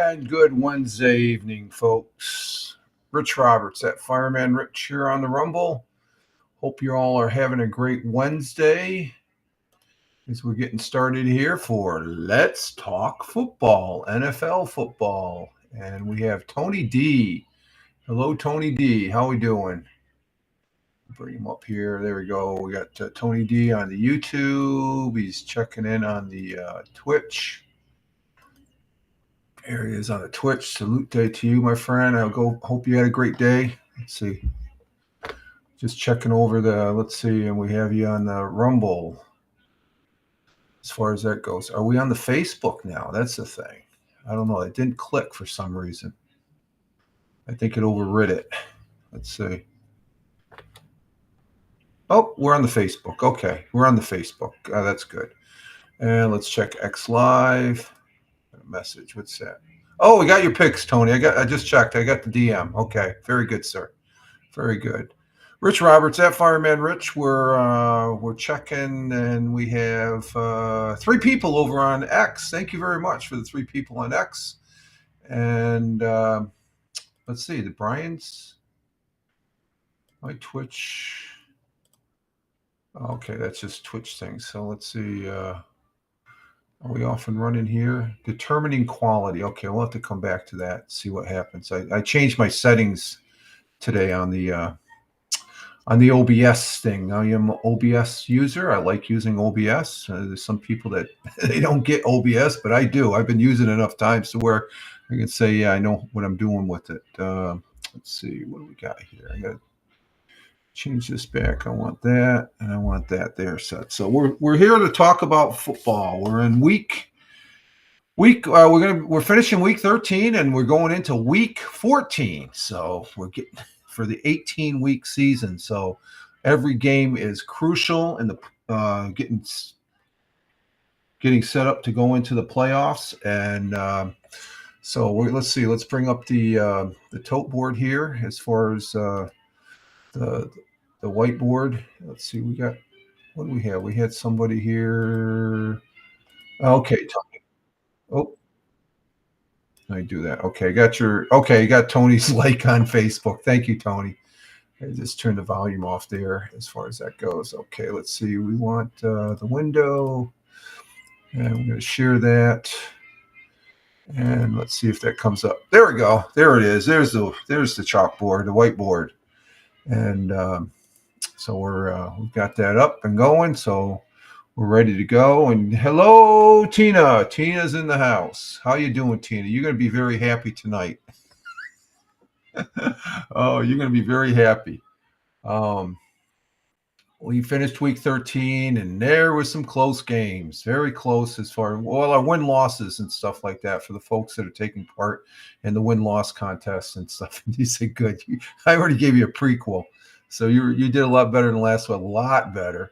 And good Wednesday evening, folks. Rich Roberts at Fireman Rich here on the Rumble. Hope you all are having a great Wednesday as we're getting started here for Let's Talk Football, NFL football. And we have Tony D. Hello, Tony D. How we doing? Bring him up here. There we go. We got Tony D on the YouTube. He's checking in on the Twitch. There he is on the Twitch. Salute day to you, my friend. Hope you had a great day. Let's see. Just checking over let's see, and we have you on the Rumble. As far as that goes. Are we on the Facebook now? That's the thing. I don't know. It didn't click for some reason. I think it overrid it. Let's see. Oh, we're on the Facebook. Okay. We're on the Facebook. That's good. And let's check X Live. Message. What's that? Oh, we got your picks, Tony. I just checked. I got the DM. Okay. Very good, sir. Very good. Rich Roberts at Fireman Rich. We're checking, and we have 3 people over on X. Thank you very much for the 3 people on X. And let's see, the Bryans. My Twitch. Okay, that's just Twitch things. So let's see. Are we off and running here? Determining quality. Okay, we'll have to come back to that, see what happens. I changed my settings today on the OBS thing. I am an OBS user. I like using OBS. There's some people that they don't get OBS, but I do. I've been using it enough times to where I can say, yeah, I know what I'm doing with it. Let's see, what do we got here? I got to change this back. I want that, and I want that there set. So we're here to talk about football. We're in we're finishing week 13, and we're going into week 14. So we're getting for the 18-week season. So every game is crucial in the getting set up to go into the playoffs. And so let's see. Let's bring up the tote board here as far as the whiteboard. Let's see. What do we have? We had somebody here. Okay, Tony. Oh, I do that. Okay, you got Tony's like on Facebook. Thank you, Tony. I just turned the volume off there as far as that goes. Okay, let's see. We want the window, and we're going to share that. And let's see if that comes up. There we go. There it is. There's the chalkboard, the whiteboard. And so we've got that up and going. So we're ready to go. And hello, Tina. Tina's in the house. How you doing, Tina? You're going to be very happy tonight. Oh, you're going to be very happy. We finished week 13, and there was some close games. Very close as far as, our win-losses and stuff like that for the folks that are taking part in the win-loss contests and stuff. And you said, good. I already gave you a prequel. So you did a lot better than the last one, a lot better.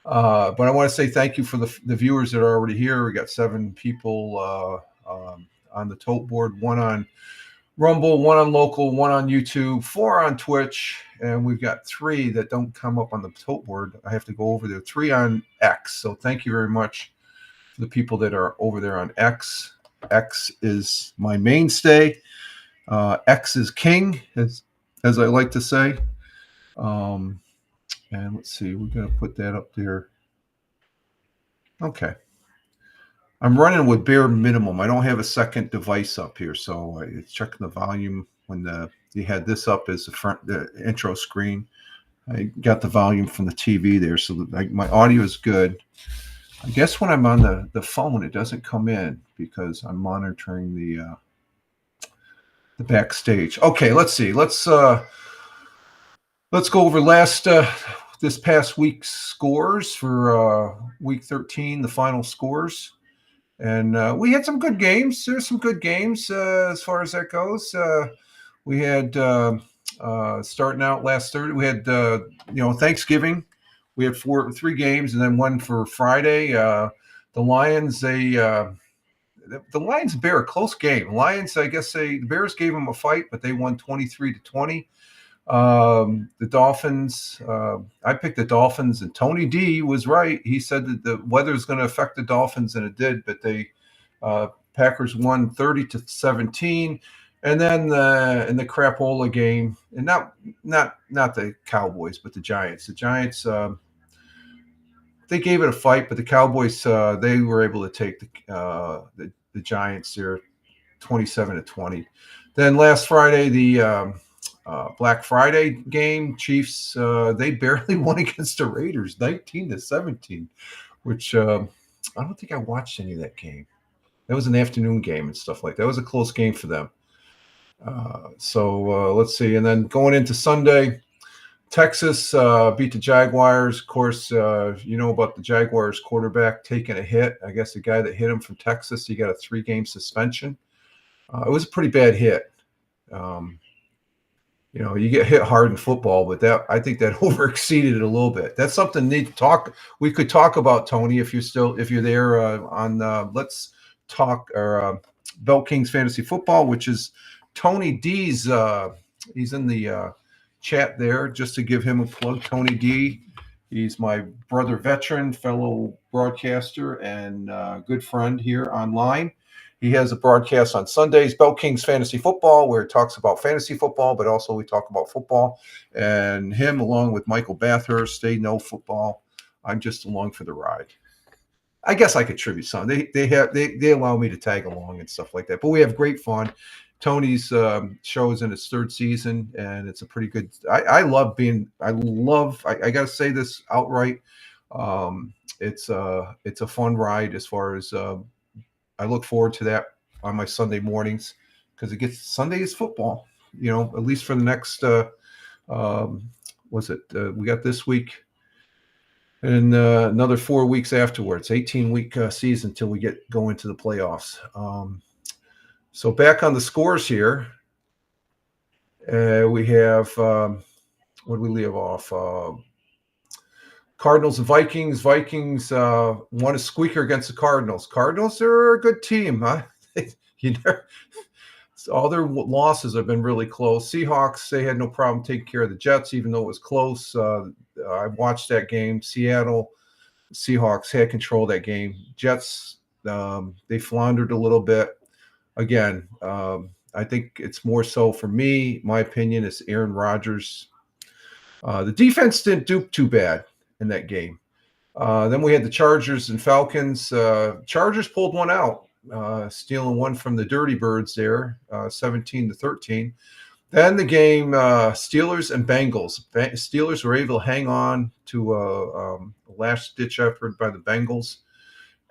But I want to say thank you for the viewers that are already here. We got 7 people on the tote board, 1 on Rumble, 1 on local, 1 on YouTube, 4 on Twitch, and we've got 3 that don't come up on the tote board. I have to go over there. 3 on X. So thank you very much for the people that are over there on X. X is my mainstay. X is king, as I like to say. And let's see, we're going to put that up there. Okay. I'm running with bare minimum. I don't have a second device up here, so it's checking the volume when you had this up as the intro screen. I got the volume from the TV there, so my audio is good. I guess when I'm on the phone, it doesn't come in because I'm monitoring the backstage. Okay, let's see. Let's go over this past week's scores for week 13, the final scores. And we had some good games. There's some good games as far as that goes. We had starting out last Thursday. We had Thanksgiving. We had 3 games, and then 1 for Friday. The Lions, the Lions Bear, close game. Lions, I guess the Bears gave them a fight, but they won 23-20. The Dolphins, I picked the Dolphins, and Tony D was right. He said that the weather is going to affect the Dolphins, and it did, but they Packers won 30-17. And then in the crapola game, and not the Cowboys, but the Giants. The Giants, they gave it a fight, but the Cowboys, they were able to take the Giants there 27-20. Then last Friday, the Black Friday game, Chiefs, they barely won against the Raiders, 19-17, which I don't think I watched any of that game. That was an afternoon game and stuff like that. It was a close game for them. So let's see. And then going into Sunday, Texas beat the Jaguars. Of course, you know about the Jaguars quarterback taking a hit. I guess the guy that hit him from Texas, he got a 3-game suspension. It was a pretty bad hit. You know, you get hit hard in football, but I think that overexceeded it a little bit. That's something we could talk about, Tony, if you're there on Let's Talk or Bell Kings Fantasy Football, which is Tony D's. He's in the chat there, just to give him a plug. Tony D. He's my brother veteran, fellow broadcaster, and good friend here online. He has a broadcast on Sundays, Bell Kings Fantasy Football, where he talks about fantasy football, but also we talk about football. And him, along with Michael Bathurst, they know football. I'm just along for the ride. I guess I contribute some. They allow me to tag along and stuff like that. But we have great fun. Tony's show is in its 3rd season, and it's a pretty good. I got to say this outright. It's a fun ride as far as. I look forward to that on my Sunday mornings because Sunday is football, you know, at least for the next, we got this week and another 4 weeks afterwards, 18-week season till we go into the playoffs. So back on the scores here, we have, what did we leave off? Cardinals and Vikings. Vikings won a squeaker against the Cardinals. Cardinals are a good team, huh? All their losses have been really close. Seahawks, they had no problem taking care of the Jets, even though it was close. I watched that game. Seattle Seahawks had control of that game. Jets, they floundered a little bit. Again, I think it's more so for me, my opinion, is Aaron Rodgers. The defense didn't do too bad in that game. Then we had the Chargers and Falcons. Chargers pulled one out, stealing one from the Dirty Birds there, 17-13. Then the game, Steelers and Bengals. Steelers were able to hang on to a last-ditch effort by the Bengals,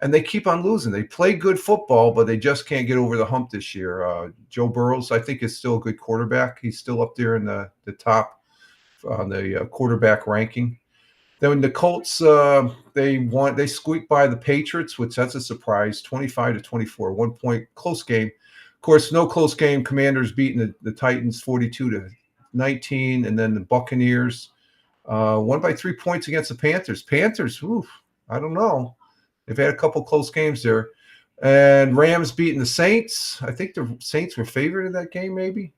and they keep on losing. They play good football, but they just can't get over the hump this year. Joe Burrows, I think, is still a good quarterback. He's still up there in the top on the quarterback ranking. Then the Colts, they squeaked by the Patriots, which that's a surprise, 25-24, 1 point, close game. Of course, no close game. Commanders beating the Titans 42-19, and then the Buccaneers won by 3 points against the Panthers. Panthers, I don't know. They've had a couple close games there. And Rams beating the Saints. I think the Saints were favored in that game, maybe.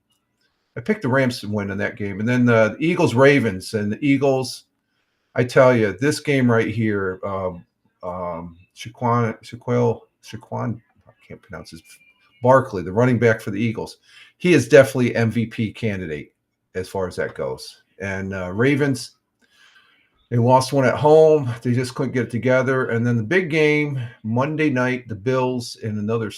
I picked the Rams to win in that game. And then the Eagles-Ravens, and the Eagles, I tell you, this game right here, Shaquan, I can't pronounce his, Barkley, the running back for the Eagles, he is definitely MVP candidate as far as that goes. And Ravens, they lost one at home. They just couldn't get it together. And then the big game, Monday night, the Bills in another,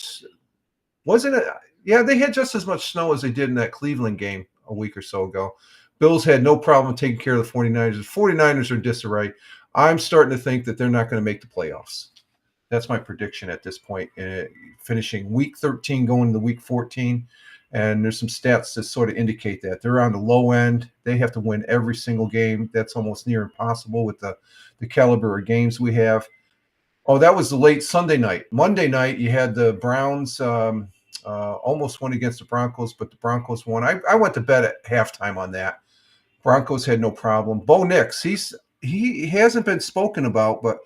wasn't it? Yeah, they had just as much snow as they did in that Cleveland game a week or so ago. Bills had no problem taking care of the 49ers. The 49ers are in disarray. I'm starting to think that they're not going to make the playoffs. That's my prediction at this point, finishing week 13, going to week 14. And there's some stats that sort of indicate that. They're on the low end. They have to win every single game. That's almost near impossible with the caliber of games we have. Oh, that was the late Sunday night. Monday night, you had the Browns almost won against the Broncos, but the Broncos won. I went to bed at halftime on that. Broncos had no problem. Bo Nix, he hasn't been spoken about, but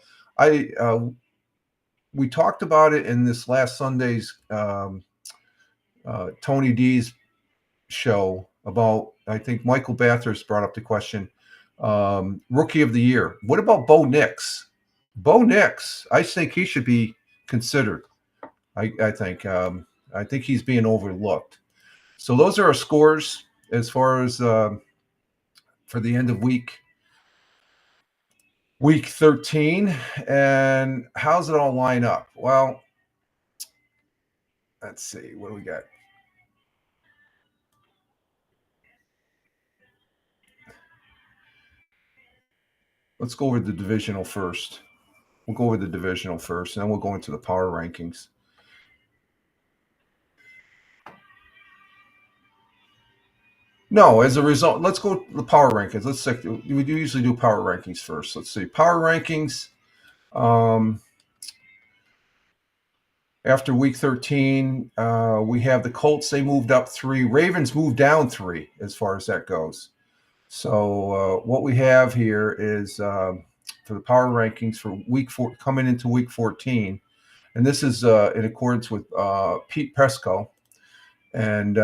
we talked about it in this last Sunday's Tony D's show about, I think Michael Bathurst brought up the question, Rookie of the Year. What about Bo Nix? Bo Nix, I think he should be considered. I think. I think he's being overlooked. So those are our scores as far as for the end of week 13. And how's it all line up? Well, let's see. What do we got? Let's go over the divisional first. We'll go over the divisional first, and then we'll go into the power rankings. No, as a result, let's go to the power rankings. Let's see. We do usually do power rankings first. Let's see. Power rankings. After week 13, we have the Colts. They moved up 3. Ravens moved down 3 as far as that goes. So what we have here is for the power rankings for week 4 coming into week 14, and this is in accordance with Pete Pesco. And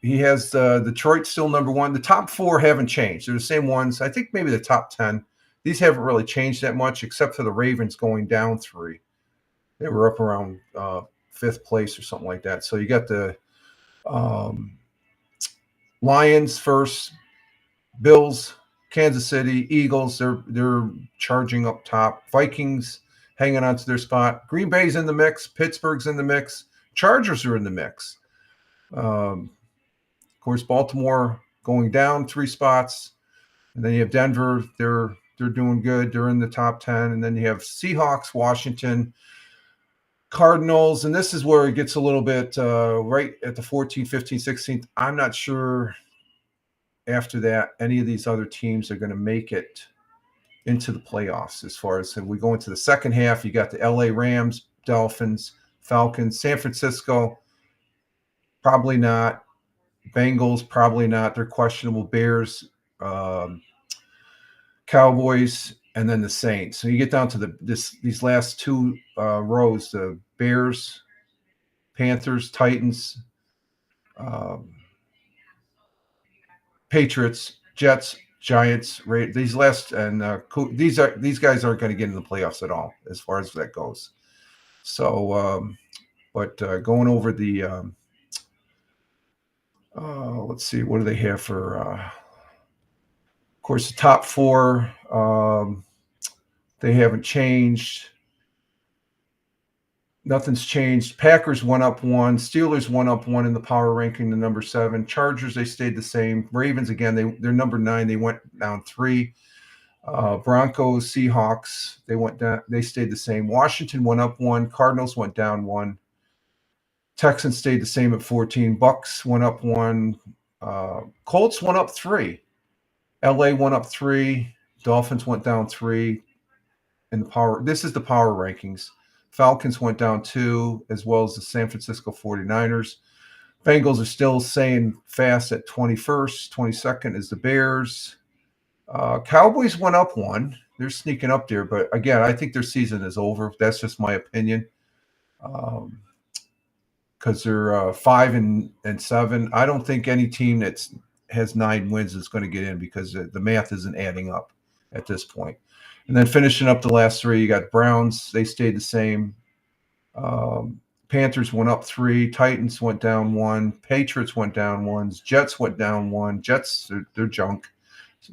he has Detroit still number 1. The top 4 haven't changed. They're the same ones. I think maybe the top 10. These haven't really changed that much, except for the Ravens going down 3. They were up around 5th place or something like that. So you got the Lions first, Bills, Kansas City, Eagles. They're charging up top. Vikings hanging on to their spot. Green Bay's in the mix. Pittsburgh's in the mix. Chargers are in the mix. Of course, Baltimore going down 3 spots, and then you have Denver. They're doing good. They're in the top 10, and then you have Seahawks, Washington, Cardinals, and this is where it gets a little bit right at the 14th, 15th, 16th. I'm not sure after that any of these other teams are going to make it into the playoffs. As far as we go into the second half, you got the LA Rams, Dolphins, Falcons, San Francisco. Probably not. Bengals, probably not. They're questionable. Bears, Cowboys, and then the Saints. So you get down to these last 2 rows: the Bears, Panthers, Titans, Patriots, Jets, Giants. These last and these guys aren't going to get in the playoffs at all as far as that goes. So, but going over the let's see, what do they have for? Of course, the top 4 they haven't changed. Nothing's changed. Packers went up 1. Steelers went up 1 in the power ranking to number 7. Chargers, they stayed the same. Ravens, again, they're number 9. They went down 3. Broncos, Seahawks, they went down. They stayed the same. Washington went up 1. Cardinals went down 1. Texans stayed the same at 14. Bucks went up 1. Colts went up 3. LA went up 3. Dolphins went down 3. In the power, this is the power rankings. Falcons went down 2, as well as the San Francisco 49ers. Bengals are still staying fast at 21st. 22nd is the Bears. Cowboys went up 1. They're sneaking up there, but again, I think their season is over. That's just my opinion. Because they're 5-7. I don't think any team that has 9 wins is going to get in, because the math isn't adding up at this point. And then finishing up the last 3, you got Browns. They stayed the same. Panthers went up 3. Titans went down 1. Patriots went down 1. Jets went down 1. Jets, they're junk,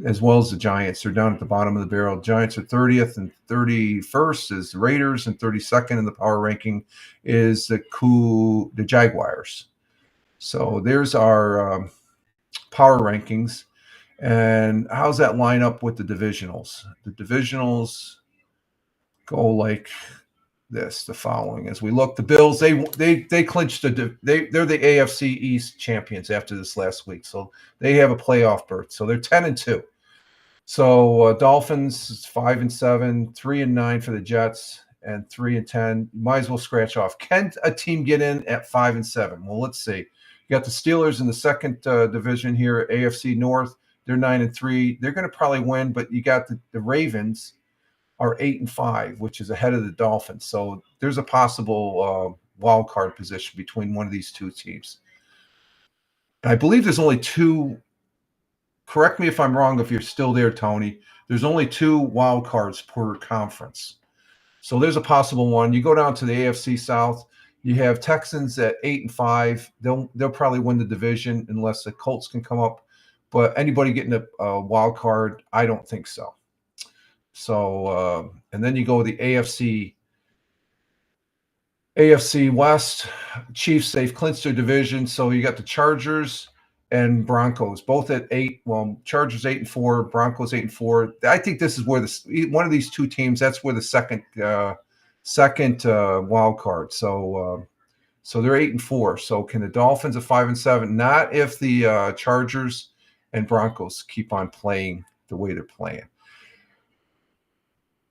as well as the Giants. They're down at the bottom of the barrel. Giants are 30th, and 31st is the Raiders, and 32nd in the power ranking is the Jaguars. So there's our power rankings. And how's that line up with the divisionals? The divisionals go like this, the following. As we look, the Bills, they clinched they're the AFC East champions after this last week. So they have a playoff berth. So they're 10-2. So Dolphins 5-7, 3-9 for the Jets, and 3-10. Might as well scratch off. Can a team get in at 5-7? Well, let's see. You got the Steelers in the second division here, AFC North. They're 9-3. They're going to probably win, but you got the Ravens are 8-5, which is ahead of the Dolphins. So there's a possible wild card position between one of these 2 teams. And I believe there's only 2. Correct me if I'm wrong, if you're still there, Tony. There's only 2 wild cards per conference. So there's a possible one. You go down to the AFC South. You have Texans at 8-5. They'll probably win the division unless the Colts can come up. But anybody getting a wild card, I don't think so. So and then you go with the AFC West. Chiefs, they've clinched their division. So you got the Chargers and Broncos, both at 8. Well, Chargers 8-4, Broncos 8-4. I think this is where one of these two teams. That's where the second wild card. So they're 8-4. So can the Dolphins at 5-7? Not if the Chargers and Broncos keep on playing the way they're playing.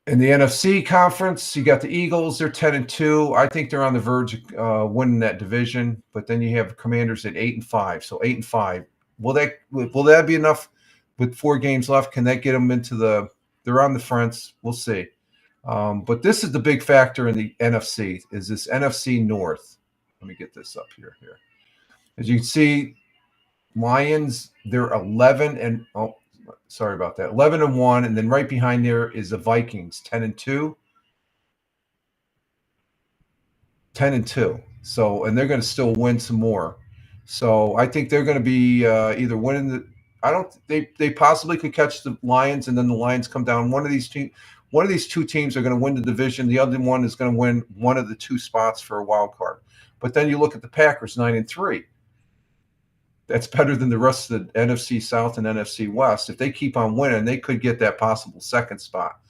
In the NFC conference, you got the Eagles. They're 10-2. I think they're on the verge of winning that division. But then you have Commanders at 8-5. So 8-5. Will that be enough with 4 games left? Can that get them into they're on the fronts? We'll see. But this is the big factor in the NFC, is this NFC North. Let me get this up here. As you can see, Lions, they're 11 sorry about that. 11-1, and then right behind there is the Vikings, 10-2. 10-2. So, and they're going to still win some more. So I think they're going to be either winning they possibly could catch the Lions, and then the Lions come down. One of these two teams are going to win the division. The other one is going to win one of the 2 spots for a wild card. But then you look at the Packers, 9-3. That's better than the rest of the NFC South and NFC West. If they keep on winning, they could get that possible second spot.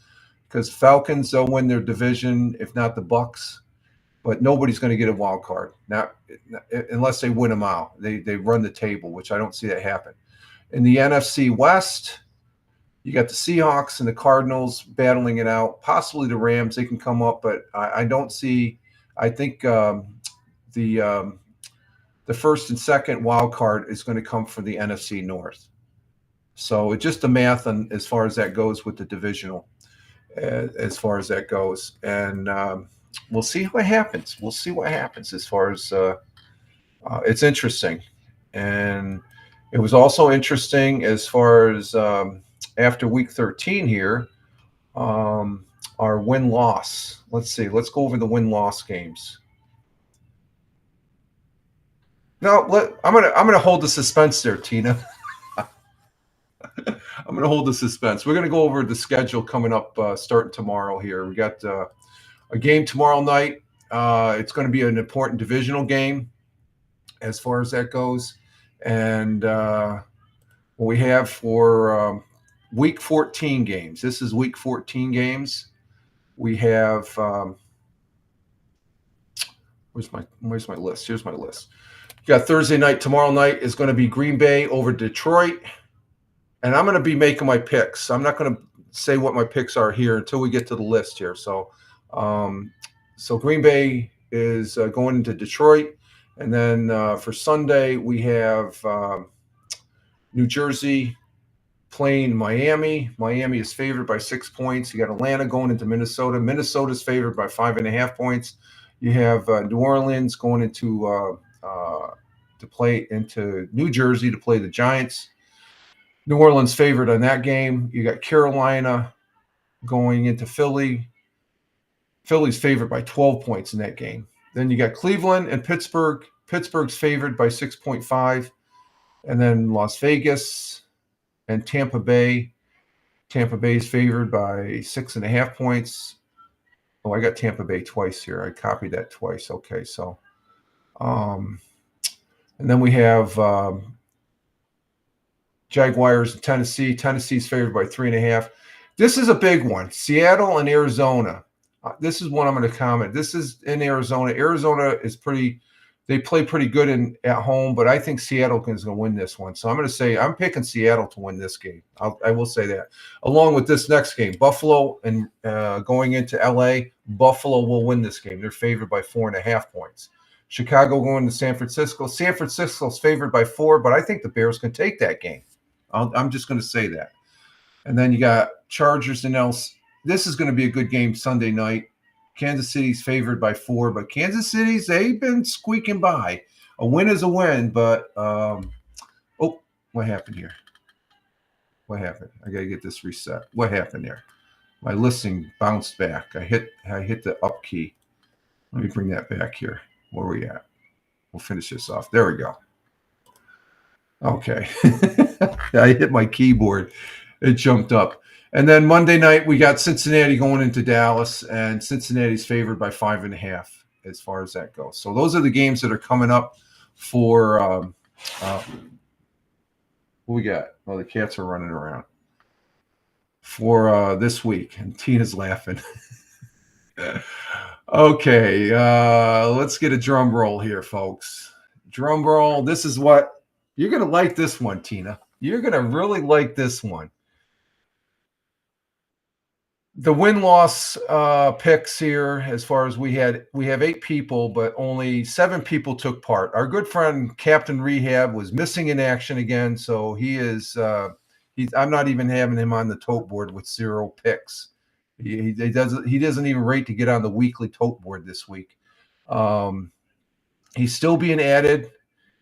Because Falcons, they'll win their division, if not the Bucks. But nobody's going to get a wild card, not unless they win them out. They run the table, which I don't see that happen. In the NFC West, you got the Seahawks and the Cardinals battling it out. Possibly the Rams, they can come up, but I don't see. I think the first and second wild card is going to come from the NFC North. So it's just the math on as far as that goes with the divisional, as far as that goes. And we'll see what happens. We'll see what happens as far as it's interesting. And it was also interesting as far as after week 13 here, our win-loss. Let's see. Let's go over the win-loss games. No, I'm gonna hold the suspense there, Tina. I'm gonna hold the suspense. We're gonna go over the schedule coming up, starting tomorrow. Here we got a game tomorrow night. It's going to be an important divisional game, as far as that goes, and what we have for week 14 games. This is week 14 games. We have where's my list? Here's my list. You got Thursday night. Tomorrow night is going to be Green Bay over Detroit. And I'm going to be making my picks. I'm not going to say what my picks are here until we get to the list here. So Green Bay is going into Detroit. And then for Sunday, we have New Jersey playing Miami. Miami is favored by 6 points. You got Atlanta going into Minnesota. Minnesota's favored by 5.5 points. You have New Orleans going into to play into New Jersey to play the Giants. New Orleans favored on that game. You got Carolina going into Philly. Philly's favored by 12 points in that game. Then you got Cleveland and Pittsburgh. Pittsburgh's favored by 6.5. And then Las Vegas and Tampa Bay. Tampa Bay's favored by 6.5 points. Oh, I got Tampa Bay twice here. I copied that twice. Okay, so and then we have Jaguars and Tennessee. Tennessee's favored by 3.5. This is a big one. Seattle and Arizona. This is one I'm going to comment. This is in Arizona. Arizona is they play pretty good at home, but I think Seattle is going to win this one. So I'm going to say I'm picking Seattle to win this game. I will say that. Along with this next game, Buffalo and going into LA, Buffalo will win this game. They're favored by 4.5 points. Chicago going to San Francisco. San Francisco's favored by 4, but I think the Bears can take that game. I'm just going to say that. And then you got Chargers and else. This is going to be a good game Sunday night. Kansas City's favored by 4, but Kansas City's, they've been squeaking by. A win is a win, but what happened here? What happened? I got to get this reset. What happened there? My listing bounced back. I hit the up key. Let me bring that back here. Where are we at? We'll finish this off. There we go. Okay. I hit my keyboard. It jumped up. And then Monday night, we got Cincinnati going into Dallas, and Cincinnati's favored by 5.5 as far as that goes. So those are the games that are coming up for what we got? Well, the cats are running around for this week, and Tina's laughing. Okay, let's get a drum roll here, folks. Drum roll. This is what you're going to like this one, Tina. You're going to really like this one. The win-loss picks here, as far as we have 8 people, but only 7 people took part. Our good friend Captain Rehab was missing in action again, so he is. I'm not even having him on the tote board with 0 picks. He doesn't even rate to get on the weekly tote board this week. He's still being added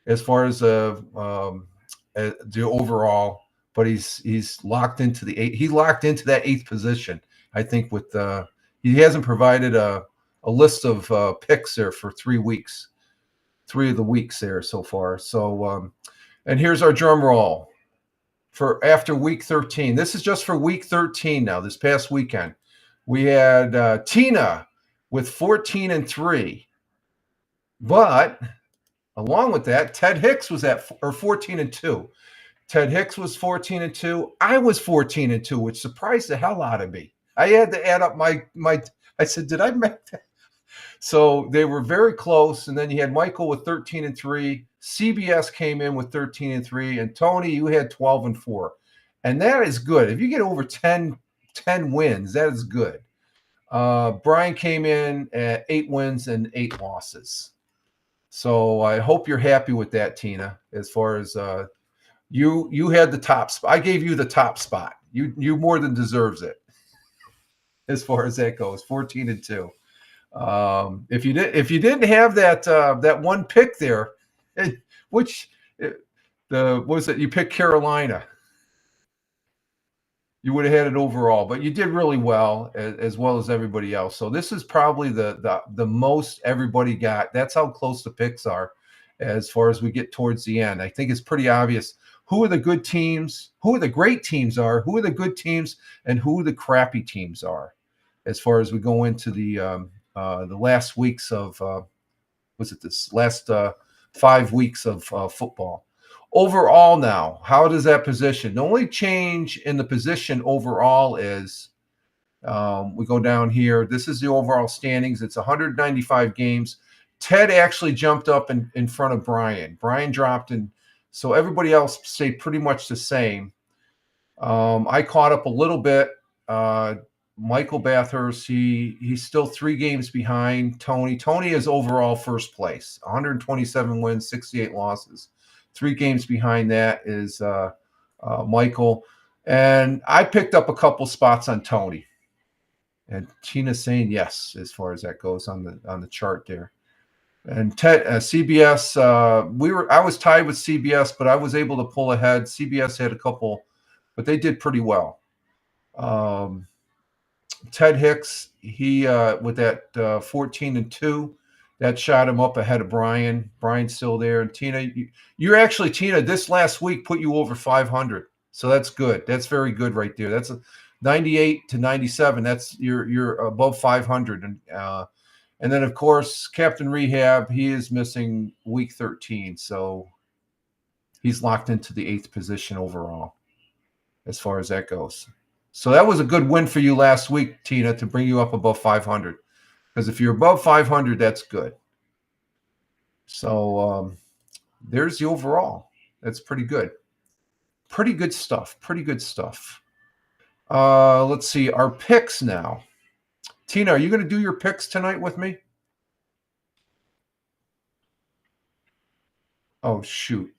as far as the overall, but he's locked into the 8. He locked into that 8th position. I think with he hasn't provided a list of picks there for 3 weeks, 3 of the weeks there so far. So, and here's our drum roll for after week 13. This is just for week 13 now. This past weekend, we had Tina with 14-3, but along with that, Ted Hicks was at 14-2. Ted Hicks was 14-2. I was 14-2, which surprised the hell out of me. I had to add up my. I said, did I make that? So they were very close. And then you had Michael with 13-3. CBS came in with 13-3. And Tony, you had 12-4. And that is good. If you get over 10 wins, that is good. Brian came in at 8 wins and 8 losses. So I hope you're happy with that, Tina, as far as you had the top spot. I gave you the top spot. You more than deserves it. As far as that goes, 14-2. If you didn't have that one pick there, which what was it? You picked Carolina. You would have had it overall, but you did really well as everybody else. So this is probably the most everybody got. That's how close the picks are, as far as we get towards the end. I think it's pretty obvious who are the good teams, who are the great teams are, who are the good teams, and who the crappy teams are. As far as we go into the last weeks of this last 5 weeks of football. Overall now, how does that position? The only change in the position overall is we go down here. This is the overall standings. It's 195 games. Ted actually jumped up in front of Brian. Brian dropped in, so everybody else stayed pretty much the same. I caught up a little bit. Michael Bathurst, he's still 3 games behind Tony. Tony is overall first place, 127 wins, 68 losses. 3 games behind that is Michael. And I picked up a couple spots on Tony. And Tina's saying yes, as far as that goes on the chart there. And Ted, CBS, I was tied with CBS, but I was able to pull ahead. CBS had a couple, but they did pretty well. Ted Hicks, he with that 14-2, that shot him up ahead of Brian. Brian's still there, and Tina, you're actually, Tina, this last week put you over 500, so that's good. That's very good right there. That's a 98-97. That's you're above 500, and then of course Captain Rehab, he is missing week 13, so he's locked into the 8th position overall, as far as that goes. So that was a good win for you last week, Tina, to bring you up above 500. Because if you're above 500, that's good. So there's the overall. That's pretty good. Pretty good stuff. Pretty good stuff. Let's see. Our picks now. Tina, are you going to do your picks tonight with me? Oh, shoot.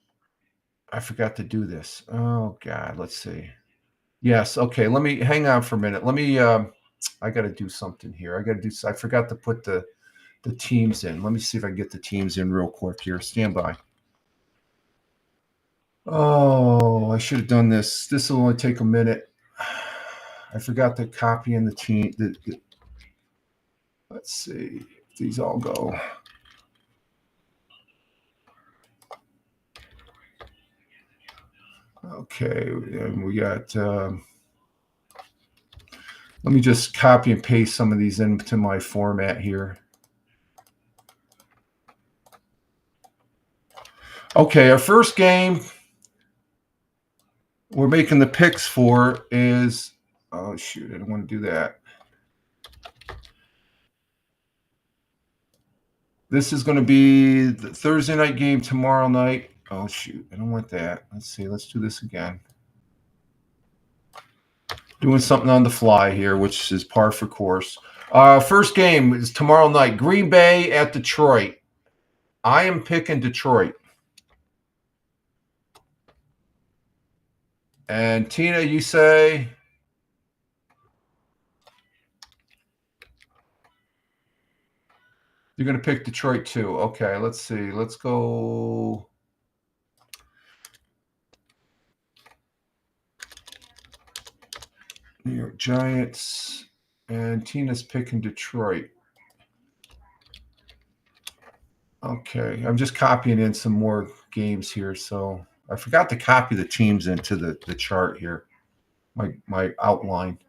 I forgot to do this. Oh, God. Let's see. Yes. Okay. Let me hang on for a minute. Let me. I got to do something here. I forgot to put the teams in. Let me see if I can get the teams in real quick here. Stand by. Oh, I should have done this. This will only take a minute. I forgot to copy in the team. Let's see if these all go. Okay, and we got. Let me just copy and paste some of these into my format here. Okay, our first game we're making the picks for is. Oh shoot! I don't want to do that. This is going to be the Thursday night game tomorrow night. Oh shoot! I don't want that. Let's see. Let's do this again. Doing something on the fly here, which is par for course. First game is tomorrow night. Green Bay at Detroit. I am picking Detroit. And Tina, you say? You're going to pick Detroit too. Okay, let's see. Let's go. New York Giants. And Tina's picking Detroit. Okay, I'm just copying in some more games here. So I forgot to copy the teams into the chart here, my outline.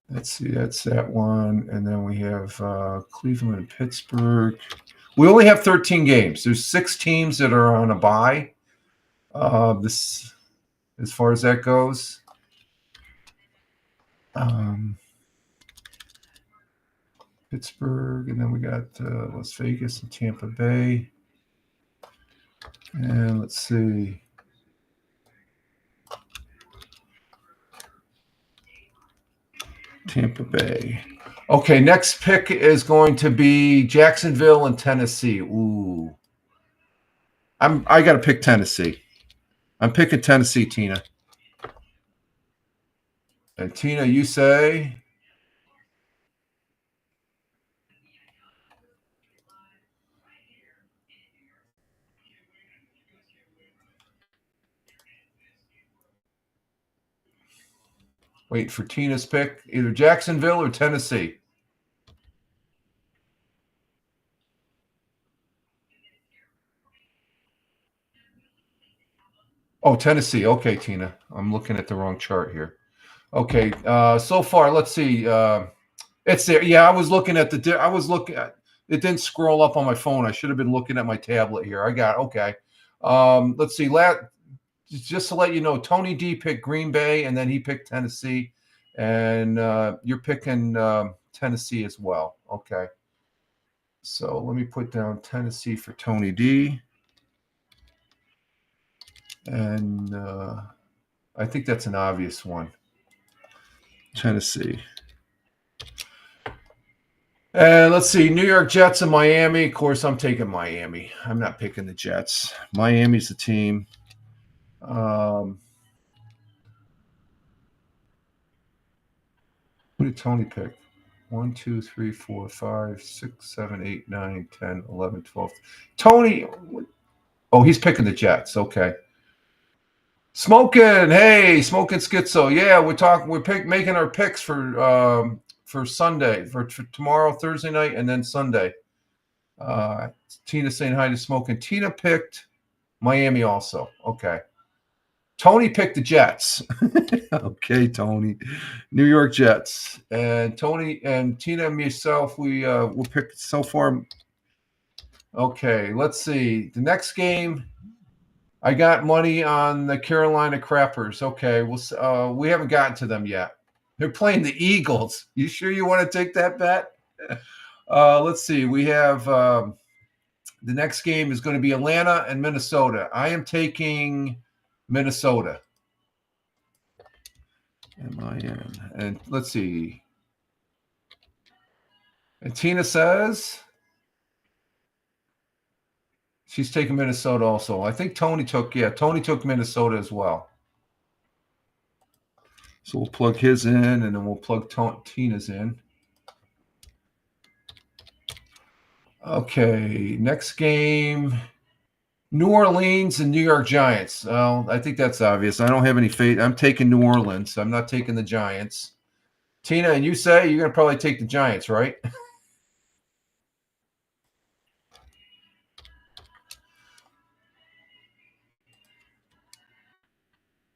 Let's see, that's that one. And then we have Cleveland and Pittsburgh. We only have 13 games. There's 6 teams that are on a bye. This, as far as that goes. Pittsburgh, and then we got Las Vegas and Tampa Bay. And let's see. Tampa Bay. Okay, next pick is going to be Jacksonville and Tennessee. Ooh. I got to pick Tennessee. I'm picking Tennessee, Tina. And Tina, you say? Wait for Tina's pick. Either Jacksonville or Tennessee. Oh, Tennessee. Okay, Tina. I'm looking at the wrong chart here. Okay. So far, let's see. It's there. Yeah, I was looking at it didn't scroll up on my phone. I should have been looking at my tablet here. I got okay. Let's see. Just to let you know, Tony D picked Green Bay, and then he picked Tennessee, and you're picking Tennessee as well. Okay. So let me put down Tennessee for Tony D. And I think that's an obvious one. Tennessee. And let's see, New York Jets and Miami. Of course, I'm taking Miami. I'm not picking the Jets. Miami's the team. Who did Tony pick? 1, 2, 3, 4, 5, 6, 7, 8, 9, 10, 11, 12. Tony, oh, he's picking the Jets. Okay. Smoking, hey, Smoking Schizo. Yeah, we're making our picks for Sunday, for tomorrow, Thursday night, and then Sunday. Tina saying hi to Smoking. Tina picked Miami also. Okay. Tony picked the Jets. Okay, Tony. New York Jets. And Tony and Tina and myself, we'll pick so far. Okay, let's see. The next game, I got money on the Carolina Crappers. Okay, we haven't gotten to them yet. They're playing the Eagles. You sure you want to take that bet? Let's see. We have the next game is going to be Atlanta and Minnesota. I am taking Minnesota. M-I-N. And let's see. And Tina says she's taking Minnesota also. I think Tony took Minnesota as well. So we'll plug his in, and then we'll plug Tina's in. Okay, next game, New Orleans and New York Giants. Well, I think that's obvious. I don't have any faith. I'm taking New Orleans. I'm not taking the Giants. Tina, and you say you're going to probably take the Giants, right?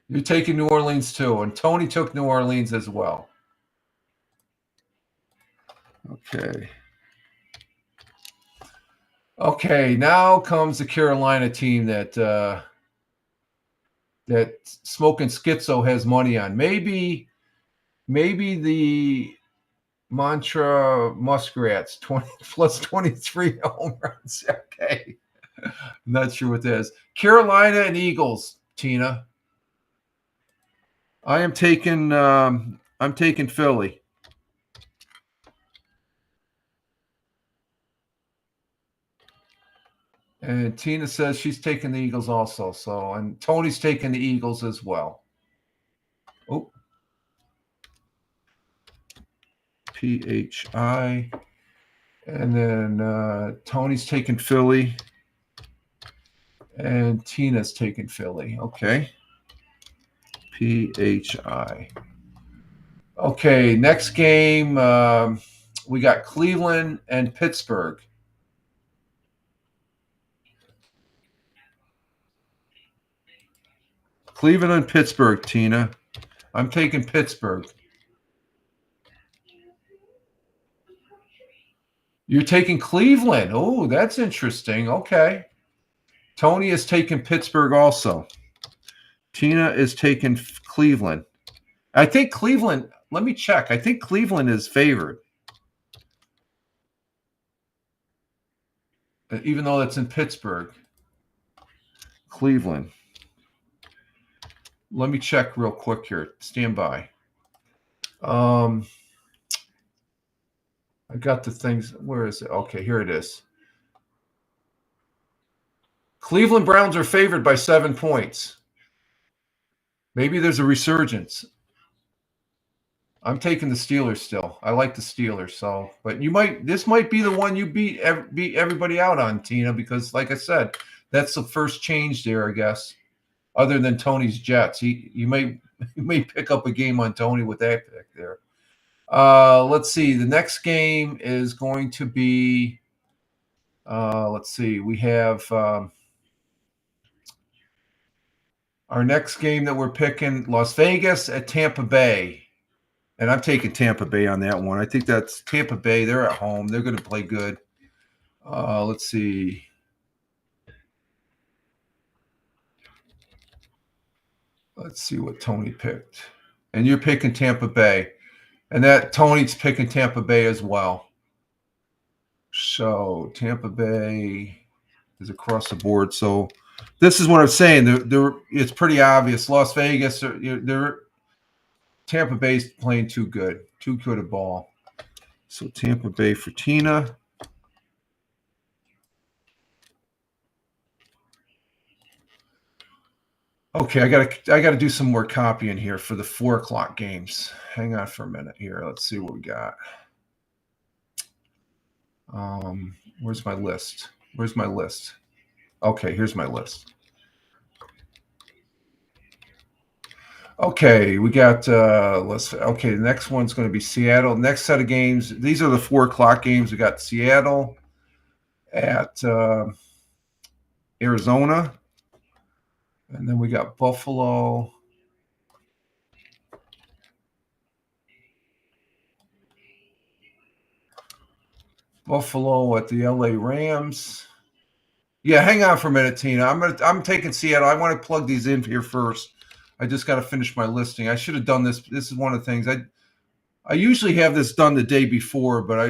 You're taking New Orleans too, and Tony took New Orleans as well. Okay. Okay, now comes the Carolina team that that Smoking Schizo has money on. Maybe the Mantra Muskrats 20 plus 23 home runs. Okay. I'm not sure what that is. Carolina and Eagles, Tina. I'm taking Philly. And Tina says she's taking the Eagles also. So, and Tony's taking the Eagles as well. Oh. PHI. And then Tony's taking Philly. And Tina's taking Philly. Okay. PHI. Okay, next game, we got Cleveland and Pittsburgh. Cleveland and Pittsburgh, Tina. I'm taking Pittsburgh. You're taking Cleveland. Oh, that's interesting. Okay. Tony is taking Pittsburgh also. Tina is taking Cleveland. I think Cleveland, let me check. I think Cleveland is favored. Even though that's in Pittsburgh. Cleveland. Let me check real quick here. Stand by. I got the things. Where is it? Okay, here it is. Cleveland Browns are favored by 7 points. Maybe there's a resurgence. I'm taking the Steelers still. I like the Steelers. So, but this might be the one you beat everybody out on, Tina, because like I said, that's the first change there, I guess. Other than Tony's Jets, you may pick up a game on Tony with that pick there. Let's see. The next game is going to be. Let's see. We have our next game that we're picking: Las Vegas at Tampa Bay. And I'm taking Tampa Bay on that one. I think that's Tampa Bay. They're at home. They're going to play good. Let's see. Let's see what Tony picked. And you're picking Tampa Bay. And that Tony's picking Tampa Bay as well. So Tampa Bay is across the board. So this is what I'm saying. It's pretty obvious. Las Vegas, Tampa Bay's playing too good a ball. So Tampa Bay for Tina. Okay, I gotta do some more copying here for the 4 o'clock games. Hang on for a minute here. Let's see what we got. Where's my list? Okay, here's my list. Okay, we got the next one's going to be Seattle. Next set of games. These are the 4 o'clock games. We got Seattle at Arizona. And then we got Buffalo. Buffalo at the LA Rams. Yeah, hang on for a minute, Tina. I'm taking Seattle. I want to plug these in here first. I just got to finish my listing. I should have done this. This is one of the things I usually have this done the day before, but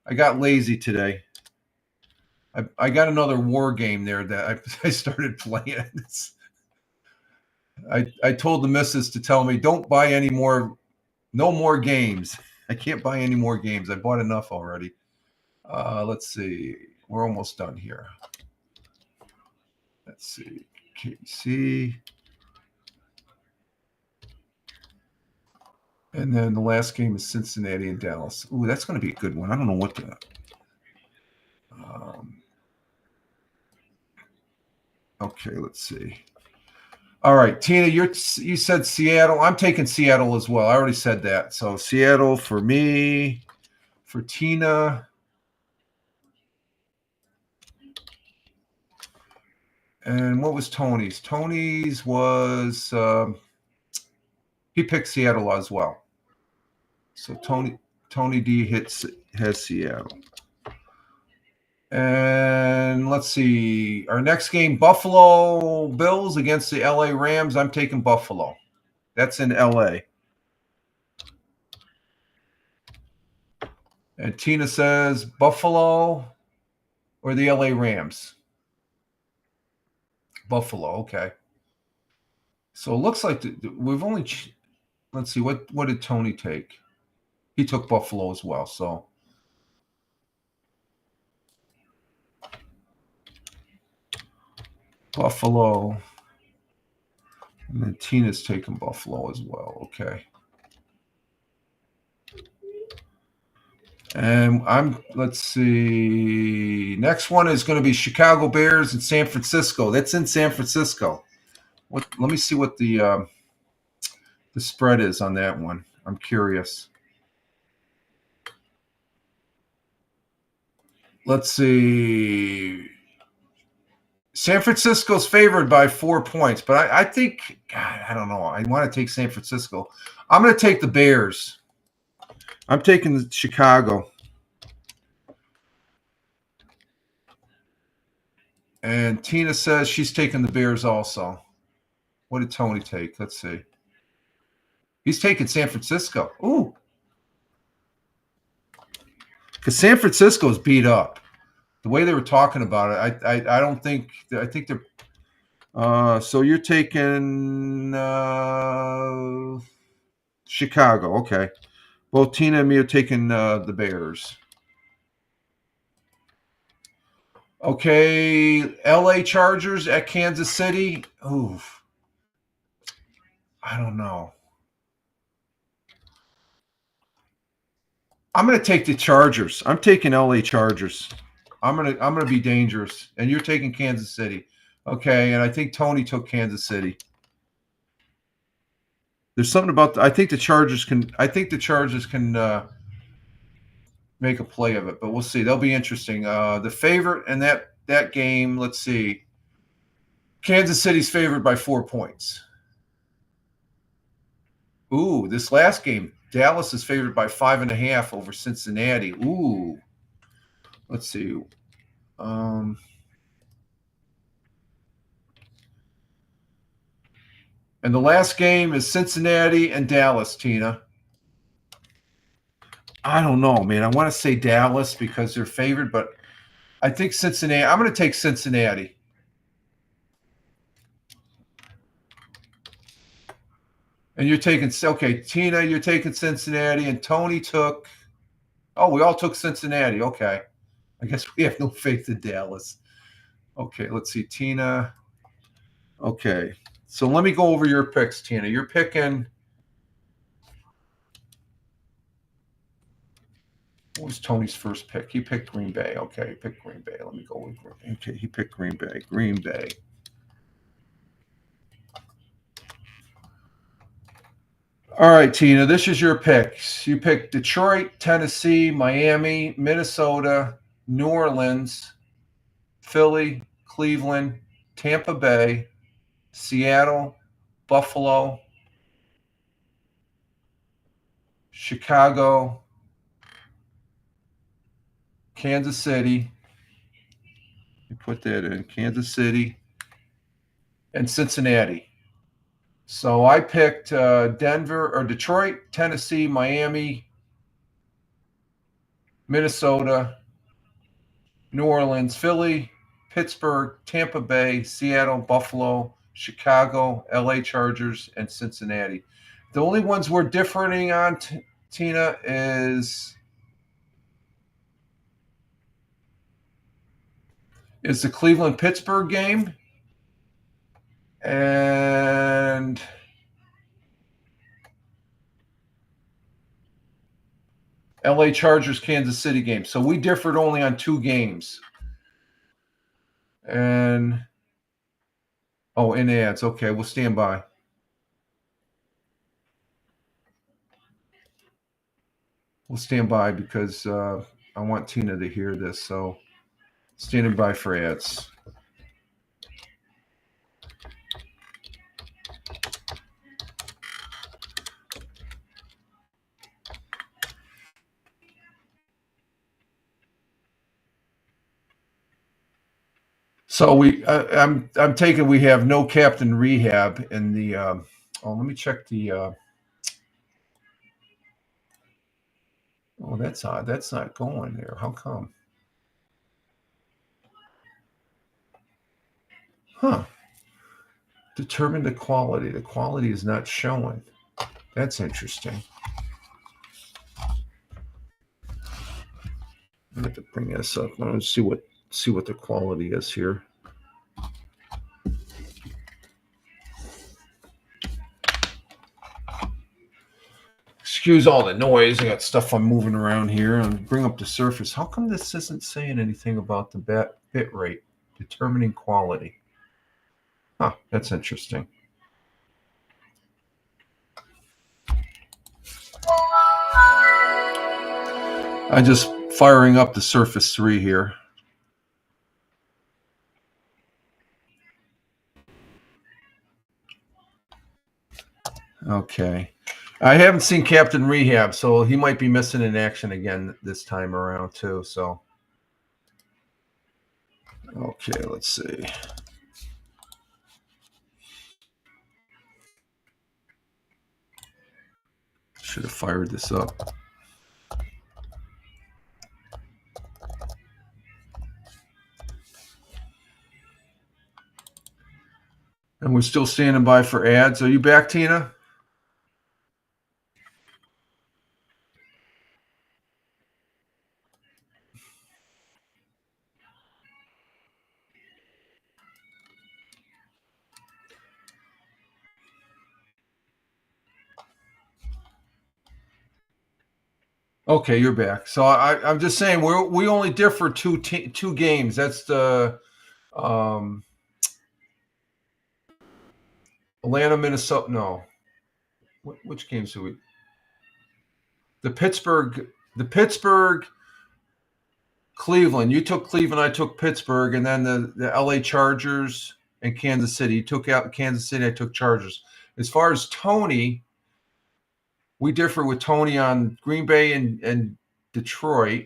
I got lazy today. I got another war game there that I started playing. I told the missus to tell me don't buy any more, no more games. I can't buy any more games. I bought enough already. Let's see. We're almost done here. Let's see. KC. And then the last game is Cincinnati and Dallas. Ooh, that's going to be a good one. I don't know what the. Okay, let's see. All right, Tina, you said Seattle. I'm taking Seattle as well. I already said that. So Seattle for me, for Tina. And what was Tony's? Tony's was he picked Seattle as well. So Tony D has Seattle. And let's see. Our next game, Buffalo Bills against the LA Rams. I'm taking Buffalo. That's in LA. And Tina says Buffalo or the LA Rams. Buffalo, okay. So it looks like we've only. Let's see, what did Tony take? He took Buffalo as well. So Buffalo. And then Tina's taking Buffalo as well. Okay. And let's see. Next one is going to be Chicago Bears and San Francisco. That's in San Francisco. Let me see what the spread is on that one. I'm curious. Let's see. San Francisco's favored by 4 points, but I think, God, I don't know. I want to take San Francisco. I'm going to take the Bears. I'm taking Chicago. And Tina says she's taking the Bears also. What did Tony take? Let's see. He's taking San Francisco. Ooh. Because San Francisco's beat up. The way they were talking about it, I don't think – I think they're so you're taking Chicago. Okay. Both Tina and me are taking the Bears. Okay, LA Chargers at Kansas City. Oof. I don't know. I'm going to take the Chargers. I'm taking LA Chargers. I'm gonna be dangerous, and you're taking Kansas City. Okay, and I think Tony took Kansas City. There's something about I think the Chargers can make a play of it, but we'll see. They'll be interesting. The favorite in that game, let's see. Kansas City's favored by 4 points. Ooh, this last game, Dallas is favored by 5.5 over Cincinnati. Ooh. Let's see. And the last game is Cincinnati and Dallas, Tina. I don't know, man. I want to say Dallas because they're favored, but I think Cincinnati. I'm going to take Cincinnati. And you're taking, okay, Tina, you're taking Cincinnati, and Tony took, we all took Cincinnati. Okay. I guess we have no faith in Dallas. Okay, let's see, Tina. Okay. So let me go over your picks, Tina. You're picking. What was Tony's first pick? He picked Green Bay. Okay, he picked Green Bay. Let me go with Green Bay. Okay, he picked Green Bay. Green Bay. All right, Tina, this is your picks. You picked Detroit, Tennessee, Miami, Minnesota, New Orleans, Philly, Cleveland, Tampa Bay, Seattle, Buffalo, Chicago, Kansas City. You put that in. Kansas City and Cincinnati. So I picked Denver or Detroit, Tennessee, Miami, Minnesota, New Orleans, Philly, Pittsburgh, Tampa Bay, Seattle, Buffalo, Chicago, LA Chargers, and Cincinnati. The only ones we're differing on, Tina, is the Cleveland-Pittsburgh game and LA Chargers Kansas City game. So we differed only on 2 games. And Oh, in ads. Okay, we'll stand by. We'll stand by because I want Tina to hear this. So standing by for ads. So I'm taking we have no Captain Rehab in the. Let me check the. Oh, that's odd. That's not going there. How come? Huh. Determine the quality. The quality is not showing. That's interesting. I have to bring this up. Let's see what the quality is here. Excuse all the noise. I got stuff I'm moving around here and bring up the surface. How come this isn't saying anything about the bit rate determining quality? Huh, that's interesting. I'm just firing up the Surface 3 here. Okay. I haven't seen Captain Rehab, so he might be missing in action again this time around too. So, okay, let's see. Should have fired this up. And we're still standing by for ads. Are you back, Tina? Okay, you're back. So I'm just saying we only differ two games. That's the Atlanta, Minnesota. No, which games do we? The Pittsburgh, Cleveland. You took Cleveland. I took Pittsburgh, and then the LA Chargers and Kansas City. You took out Kansas City. I took Chargers. As far as Tony, we differ with Tony on Green Bay and Detroit.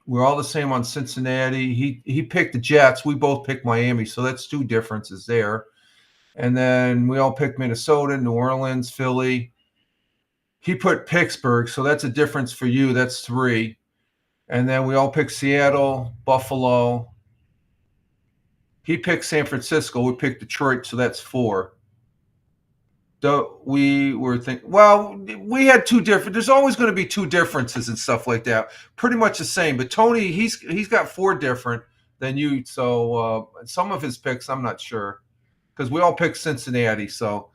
We're all the same on Cincinnati. He picked the Jets. We both picked Miami, so that's two differences there. And then we all picked Minnesota, New Orleans, Philly. He put Pittsburgh, so that's a difference for you. That's 3. And then we all picked Seattle, Buffalo. He picked San Francisco. We picked Detroit, so that's 4. We were thinking, well, we had two different. There's always going to be two differences and stuff like that. Pretty much the same. But Tony, he's got 4 different than you. So some of his picks, I'm not sure, because we all picked Cincinnati. So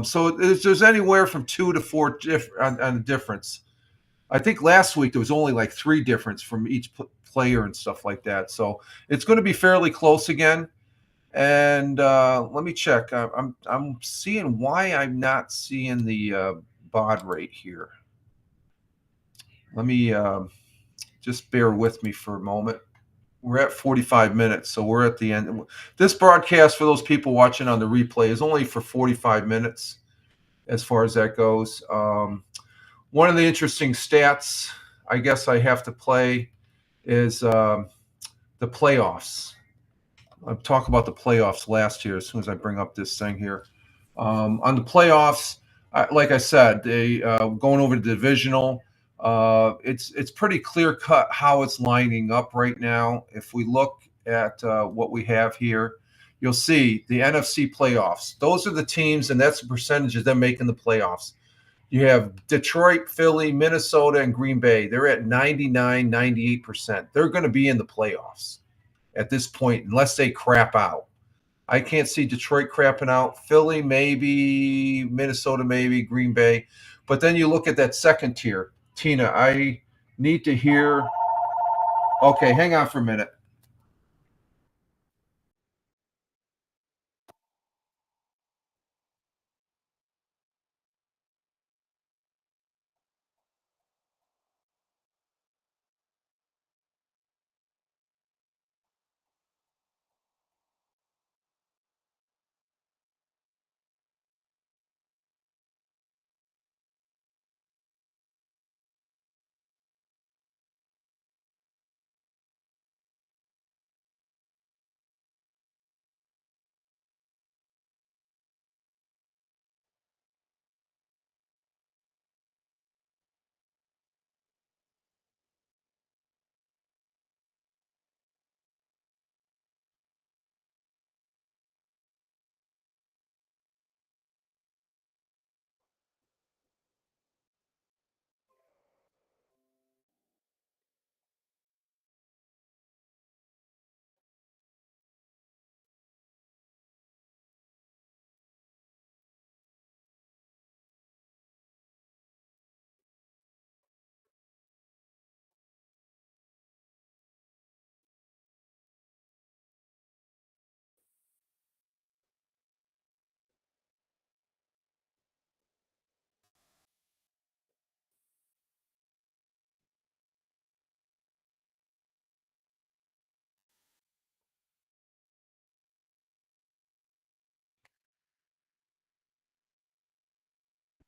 so there's anywhere from 2 to 4 on the difference. I think last week there was only like 3 difference from each player and stuff like that. So it's going to be fairly close again. And let me check. I'm seeing why I'm not seeing the baud rate here. Let me just bear with me for a moment. We're at 45 minutes, so we're at the end. This broadcast, for those people watching on the replay, is only for 45 minutes as far as that goes. One of the interesting stats I guess I have to play is the playoffs. I'll talk about the playoffs last year as soon as I bring up this thing here. On the playoffs, like I said, they going over the divisional. It's pretty clear cut how it's lining up right now. If we look at what we have here, you'll see the NFC playoffs. Those are the teams, and that's the percentage of them making the playoffs. You have Detroit, Philly, Minnesota, and Green Bay. They're at 99, 98%. They're going to be in the playoffs at this point, unless they crap out. I can't see Detroit crapping out. Philly, maybe. Minnesota, maybe. Green Bay. But then you look at that second tier. Tina, I need to hear. Okay, hang on for a minute.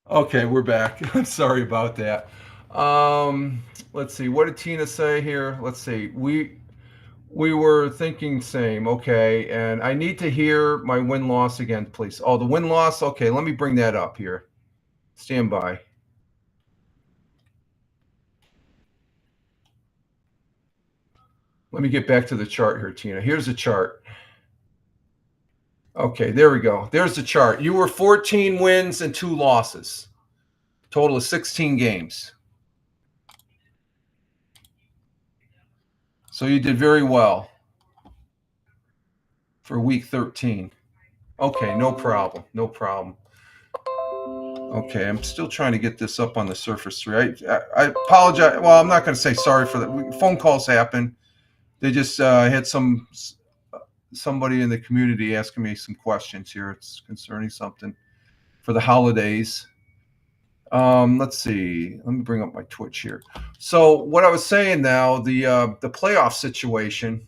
Okay, we're back. I'm sorry about that. Let's see. What did Tina say here? Let's see. We were thinking same. Okay, and I need to hear my win loss again, please. Oh, the win loss. Okay, let me bring that up here. Stand by. Let me get back to the chart here, Tina. Here's the chart. Okay, there we go. There's the chart. You were 14 wins and 2 losses. Total of 16 games. So you did very well for week 13. Okay, no problem. No problem. Okay, I'm still trying to get this up on the Surface 3. I apologize. Well, I'm not going to say sorry for that. Phone calls happen. They just had somebody in the community asking me some questions here. It's concerning something for the holidays. Let's see. Let me bring up my Twitch here. So what I was saying now, the playoff situation,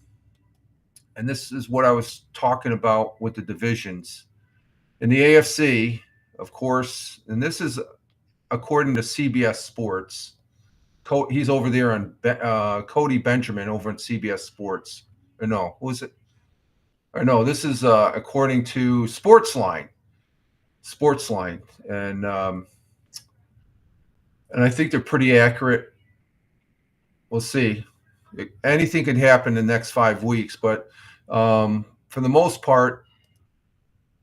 and this is what I was talking about with the divisions in the AFC, of course, and this is according to CBS Sports. He's over there on Cody Benjamin over at CBS Sports. Or no, who is it? Or no, this is according to Sportsline. Sportsline, and I think they're pretty accurate. We'll see. Anything can happen in the next 5 weeks, but for the most part,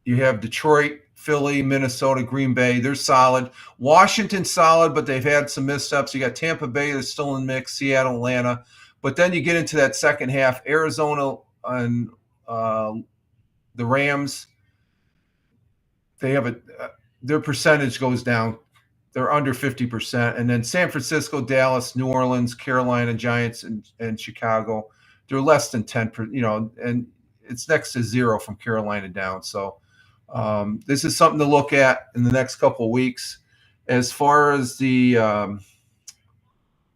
you have Detroit, Philly, Minnesota, Green Bay. They're solid. Washington's solid, but they've had some missteps. You got Tampa Bay that's still in the mix, Seattle, Atlanta. But then you get into that second half, Arizona and the Rams. They have their percentage goes down. They're under 50%. And then San Francisco, Dallas, New Orleans, Carolina, Giants, and Chicago, they're less than 10%, and it's next to zero from Carolina down. So this is something to look at in the next couple of weeks. As far as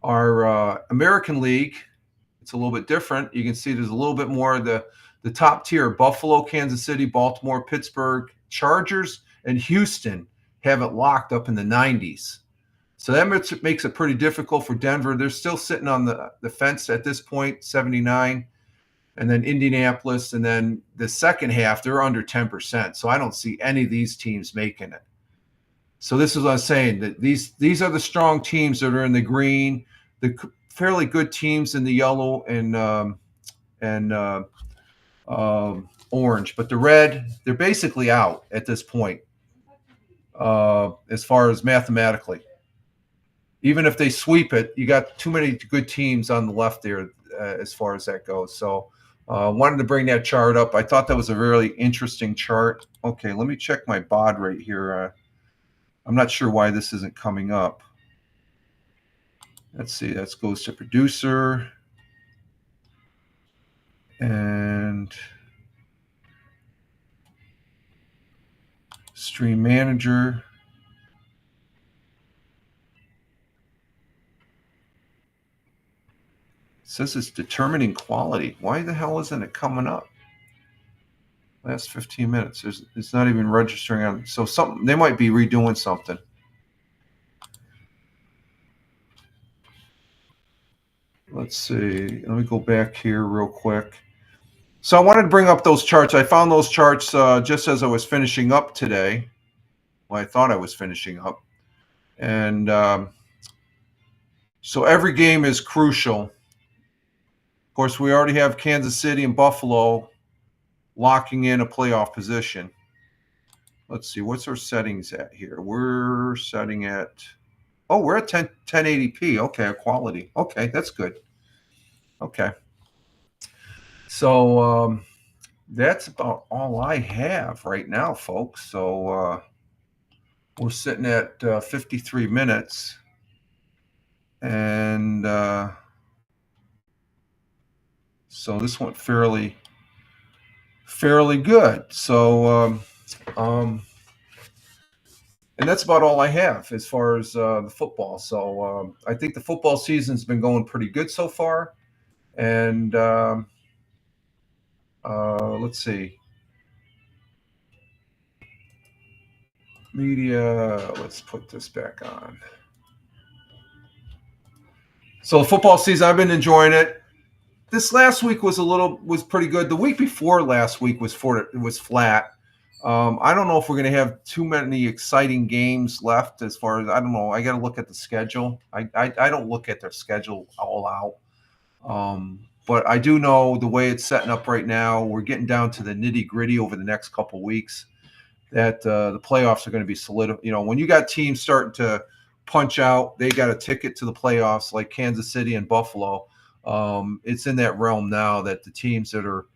our American League, it's a little bit different. You can see there's a little bit more of the top tier: Buffalo, Kansas City, Baltimore, Pittsburgh, Chargers, and Houston have it locked up in the 90s. So that makes it pretty difficult for Denver. They're still sitting on the fence at this point, 79. And then Indianapolis, and then the second half, they're under 10%. So I don't see any of these teams making it. So this is what I'm saying, that these are the strong teams that are in the green, the fairly good teams in the yellow and orange. But the red, they're basically out at this point as far as mathematically. Even if they sweep it, you got too many good teams on the left there as far as that goes. So wanted to bring that chart up. I thought that was a really interesting chart. Okay, let me check my BOD right here. I'm not sure why this isn't coming up. Let's see. That goes to producer. And stream manager. It says it's determining quality. Why the hell isn't it coming up? Last 15 minutes. It's not even registering on. So they might be redoing something. Let's see. Let me go back here real quick. So I wanted to bring up those charts. I found those charts just as I was finishing up today. Well, I thought I was finishing up. And so every game is crucial. Of course, we already have Kansas City and Buffalo locking in a playoff position. Let's see. What's our settings at here? We're setting at... Oh, we're at 1080p. Okay, quality. Okay, that's good. Okay. So that's about all I have right now, folks. So we're sitting at 53 minutes. And so this went fairly good. So and that's about all I have as far as the football. So I think the football season's been going pretty good so far. And let's see. Media. Let's put this back on. So the football season, I've been enjoying it. This last week was pretty good. The week before last week was flat. I don't know if we're going to have too many exciting games left. As far as I don't know, I got to look at the schedule. I don't look at their schedule all out. But I do know the way it's setting up right now. We're getting down to the nitty gritty over the next couple of weeks. That the playoffs are going to be solid. You know, when you got teams starting to punch out, they got a ticket to the playoffs like Kansas City and Buffalo. It's in that realm now that the teams that are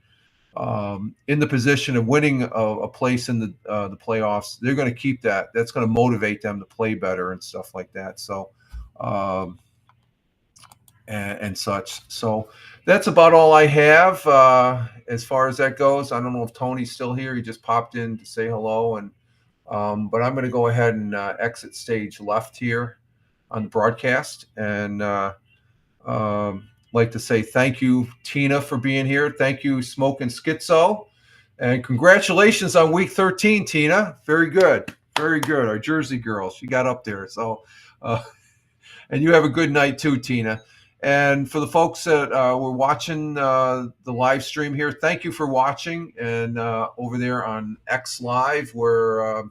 in the position of winning a place in the playoffs, they're going to keep that. That's going to motivate them to play better and stuff like that. So, and such. So that's about all I have as far as that goes. I don't know if Tony's still here. He just popped in to say hello, and but I'm going to go ahead and exit stage left here on the broadcast, and like to say thank you, Tina, for being here. Thank you, Smoking Schizo, and congratulations on week 13, Tina. Very good, very good. Our Jersey girl, she got up there. So, and you have a good night too, Tina. And for the folks that were watching the live stream here, thank you for watching. And over there on X Live, we're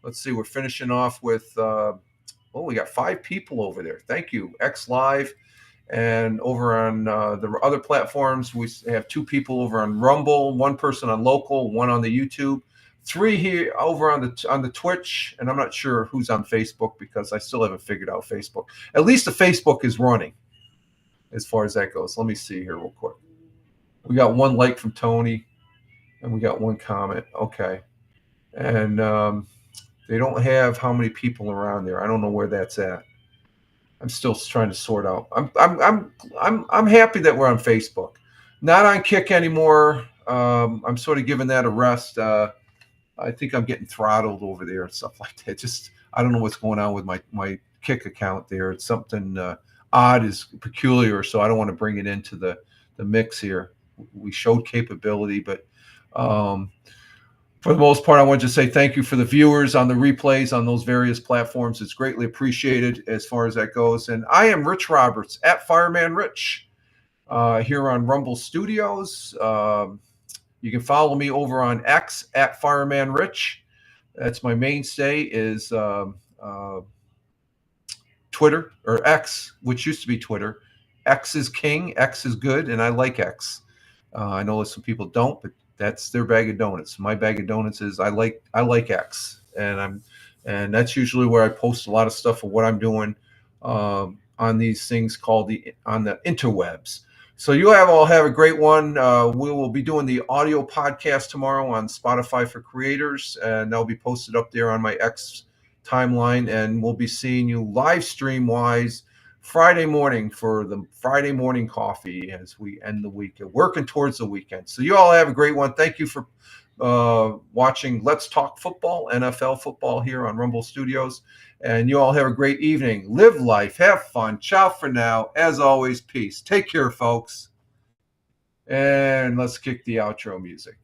let's see, we're finishing off with we got 5 people over there. Thank you, X Live. And over on the other platforms, we have 2 people over on Rumble, 1 person on local, 1 on the YouTube, 3 here over on the Twitch, and I'm not sure who's on Facebook because I still haven't figured out Facebook. At least the Facebook is running as far as that goes. Let me see here real quick. We got 1 like from Tony, and we got 1 comment. Okay, and they don't have how many people around there. I don't know where that's at. I'm still trying to sort out. I'm happy that we're on Facebook, not on Kick anymore. I'm sort of giving that a rest. I think I'm getting throttled over there and stuff like that. Just I don't know what's going on with my Kick account there. It's something odd, is peculiar, so I don't want to bring it into the mix here. We showed capability, but for the most part, I want to just say thank you for the viewers on the replays on those various platforms. It's greatly appreciated as far as that goes. And I am Rich Roberts at Fireman Rich here on Rumble Studios. You can follow me over on X at Fireman Rich. That's my mainstay is Twitter, or X, which used to be Twitter. X is king, X is good, and I like X. I know that some people don't, but that's their bag of donuts. My bag of donuts is I like X, and that's usually where I post a lot of stuff of what I'm doing on these things called on the interwebs. So you all have a great one. We will be doing the audio podcast tomorrow on Spotify for Creators, and that'll be posted up there on my X timeline, and we'll be seeing you live stream wise Friday morning for the Friday morning coffee as we end the week, working towards the weekend. So you all have a great one. Thank you for watching Let's Talk Football, NFL football here on Rumble Studios. And you all have a great evening. Live life. Have fun. Ciao for now. As always, peace. Take care, folks. And let's kick the outro music.